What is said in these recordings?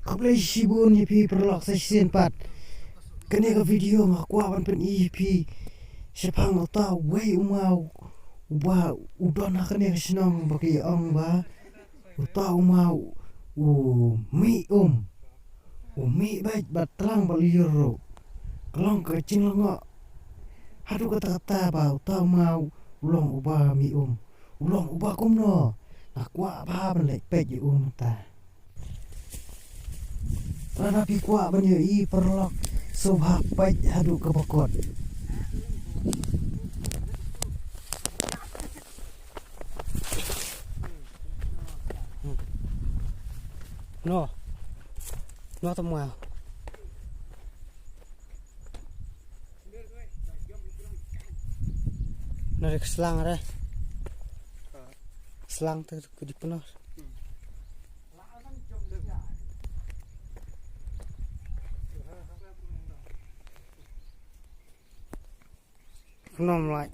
Kaplay shibun EP perlok season 4. Kene ka video ngakwawan pen EP. Sepang mau tahu wei umau. Uba udona kene ka sinong baki ong ba. Utau mau mi mi baik batlang baliro. Kelong kecing lengo. Hadu kata-kata ba utau mau ulong uba mi ulong uba kumno. Nakwa ba belek pej ta. Ranapi kuat banyak i perlok subhak baik hadu ke pokot. No semua. Narik selang re. Selang tu di penuh. Nom lại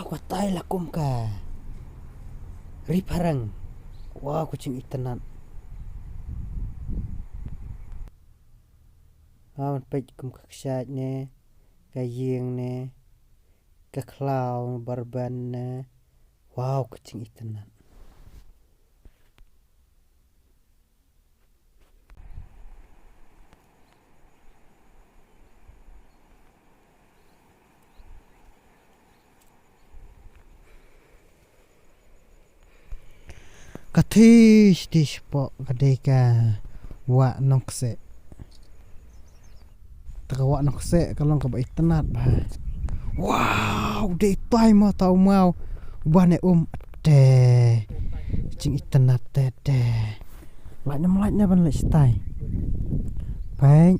kuatai lakum ka riparang wah kucing itenan awan pej kum kaksat ne kayeng ne kaklau barban ne wow kucing itenan katis di spot kadeka wa nokse tawa nokse kalau ka bait tenat ba wow de tai mau tau mau bane de cing itenat de laknya ban lek stai baik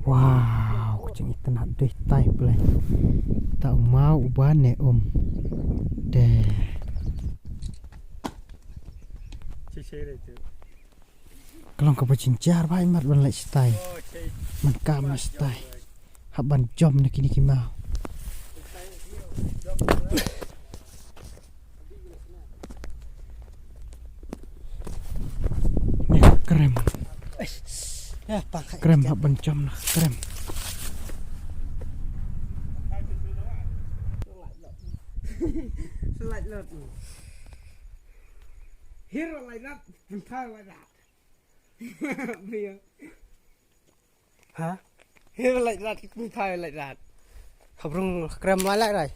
wow cing itenat de tai play tau mau bane de kalau kau bercincar baik mat ban lek stai man kam stai haban jom nak kini mau ni krem ya pakai krem haban jom lah krem like that. Hero like that, entire like that. hả Hero like that, entire like that. habrung krem lại rồi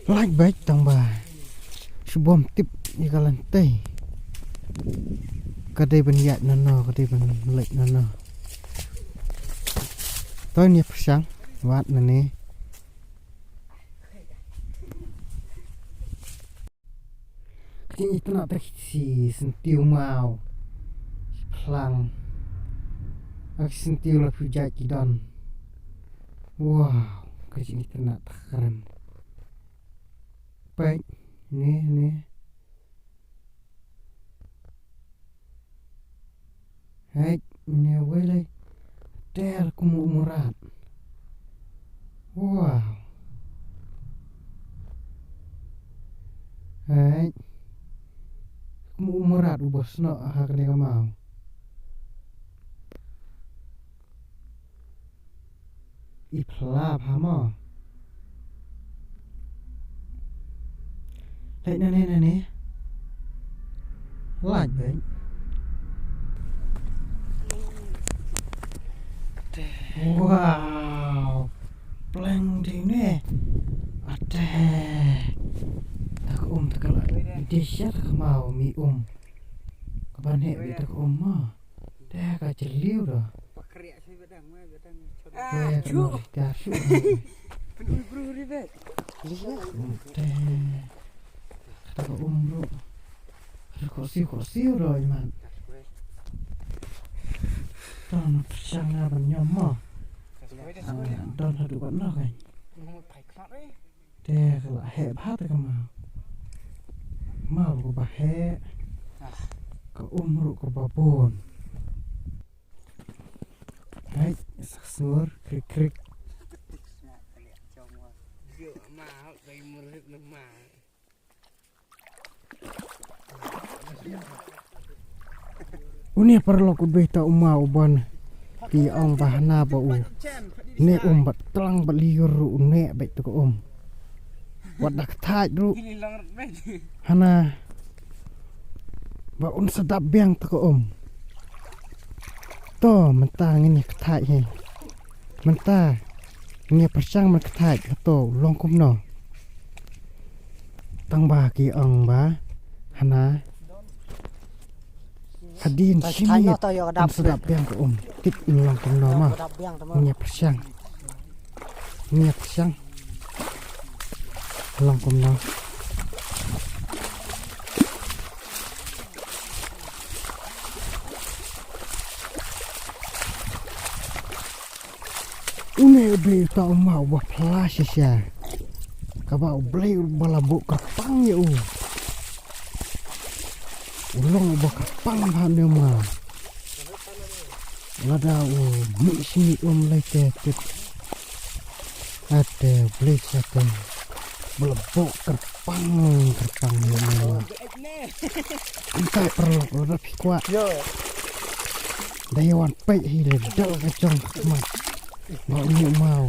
like baik tang ba sebom tip di kalan teh kadai beniat nano kadai ben lek nano tôi nih persang wat nene kini itu nak si sentiu mau pelang aku sentiu lah pujat kidon wow kini itu nak keren baik nih hai ini wele der kumu umurat wow hai kumu umurat ubos no hak ni mau iplap hama hei nene like baik wow pleng di ni ada tak tekal desa mau mi kabane tak mah dah ka jeliu dah Pakriak sih bedang. Chu. Penuh bro ni bet. Tak bro. Kok siu rồi mà. Don sang ra bằng nhom mò. Don là đủ vẫn nó kìa. Phải khát đấy. Để lại hệ bát cái mà. Mau của bà hệ. Có rượu của bà bồn. Đấy, sắc xuống krik krik. Rượu mà gây mưa rực nước mà. Uni perlu ku beta umma uban ki ong bahana ba u ne bat tlang bat liur ru ne bet tu ko wadak thaj ru hana ba un sedap biang tu ko to menta ngini thaj he menta nge persang man thaj to long kum no tang ba ki ong ba hana Hadin sini sedap biang ke tip ulang ke nama nyiap siang ulang ke nama une be tau mau buat flash sia kabau blei balabu kapang ya ulong baka pang han dia ma lada mi sini lete tit ate beli sate belebok kerpang dia ma entah perlu lada kuat dayawan pei hile dal kacang mat mau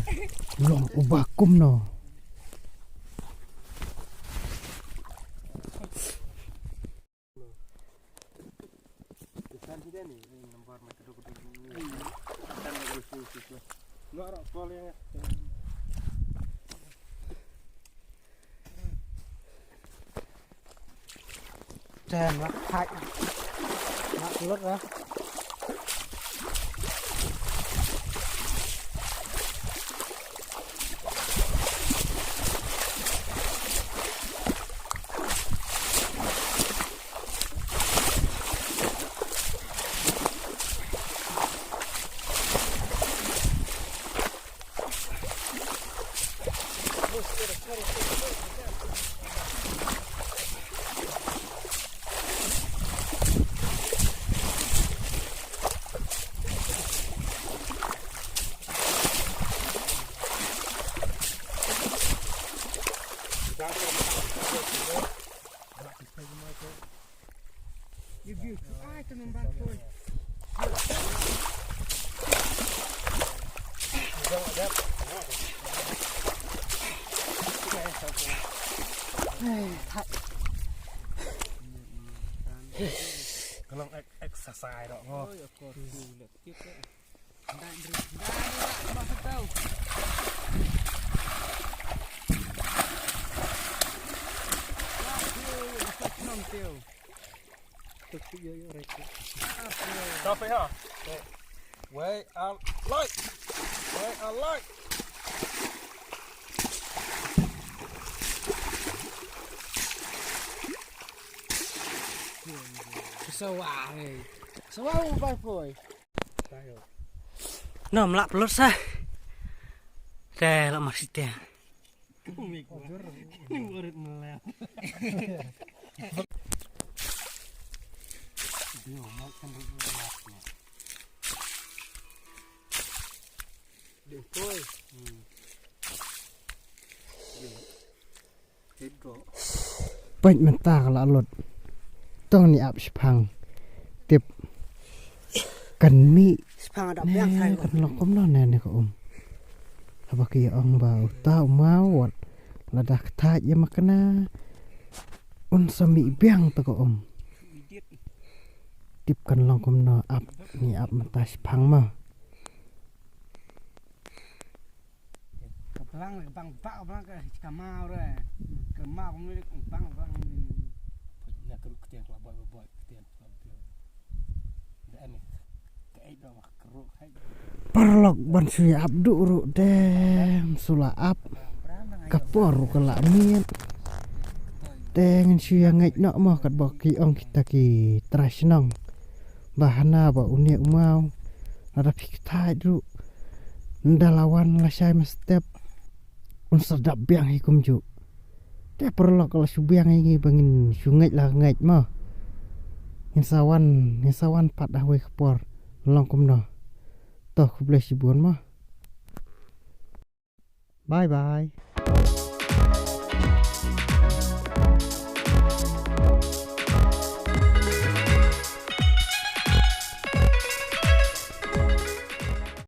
long ubah kum no Tràn quá, hại. Nó lướt ra. Ai tu nembak tu. Kalau exercise dok ngoh. Stop it, huh? Wait, I like. Sawah ubah boy. nó lap lót sa là masih teh Urut meleleh. Dia mau kan meleleh. Được thôi. bệnh mình ta là lột tông ni áp phang tiếp cần mi Phang ada biang thay. cần lọc cấm nó nè có apa kia ông bảo tao mau là đặc thai ya makna un sami biang to ko tiếp cần lòng cấm nó áp ni áp mà ta phang mà Bang pak bang ke kamau re. Kamau cũng đi bang. Nak keruk tiang lah boy tiang. Dah ni. Cái đó mà keruk hai. Parlok ban suy áp đủ ru dem sula áp kapor kelak mian tengen siya ngait nak mah kat baki ong kita ki trasnong bahana ba unik mau ada piktai dulu ndalawan la saya mestep un sedap biang hikum ju te perlu kalau subiang ini bangin sungai lah ngait mah insawan pat dah we kapor longkum no toh kubleh sibuan mah bye bye